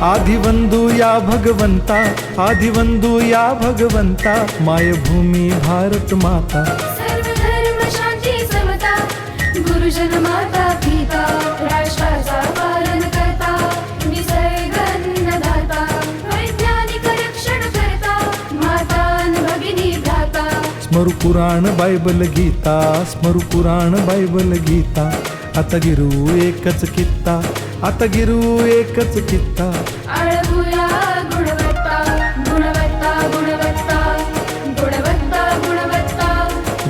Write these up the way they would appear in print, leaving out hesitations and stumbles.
आदिवंदू या भगवंता, आदिवंदू या भगवंता, मायभूमी भारत माता. सर्व धर्म शांती समता, गुरुजन माता पिता, राष्ट्राचा पालन करता, निसर्ग अन्नदाता, वैज्ञानिक रक्षण करता, माता अन भगिनी भ्राता. स्मरू पुराण बायबल गीता, स्मरू पुराण बायबल गीता. आता गिरू एकच कित्ता, आता गिरू एकच कित्ता. आळवूया गुणवत्ता, गुणवत्ता, गुणवत्ता, गुणवत्ता, गुणवत्ता.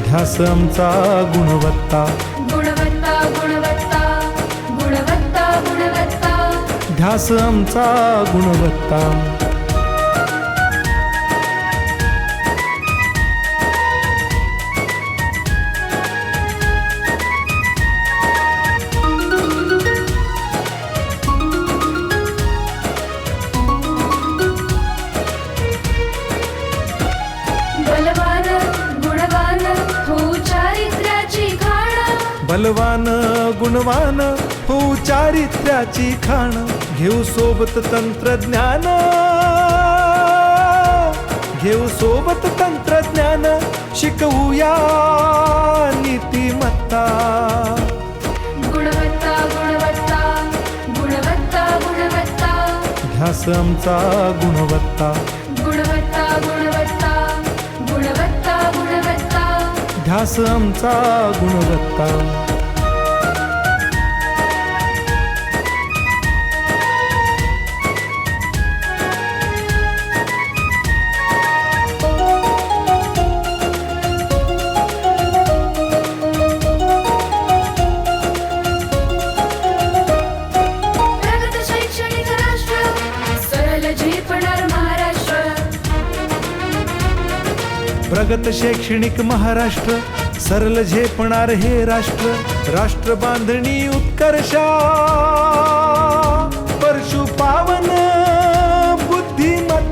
ध्यास आमचा गुणवत्ता, गुणवत्ता, गुणवत्ता, गुणवत्ता, गुणवत्ता. ध्यास आमचा गुणवत्ता. बलवान गुणवान हो चारित्र्याची खाण. बलवान गुणवान हो चारित्र्याची खाण. घेऊ सोबत तंत्रज्ञान, घेऊ सोबत तंत्रज्ञान. शिकवूया नीतिमत्ता. गुणवत्ता, गुणवत्ता, गुणवत्ता, गुणवत्ता. ध्यास आमचा गुणवत्ता, गुणवत्ता, गुणवत्ता, गुणवत्ता, गुणवत्ता. ध्यास आमचा गुणवत्ता. प्रगत शैक्षणिक राष्ट्र, सरल झेपणार महाराष्ट्र. प्रगत शैक्षणिक महाराष्ट्र, सरल झेपणार हे राष्ट्र. राष्ट्र बांधणी उत्कर्षा,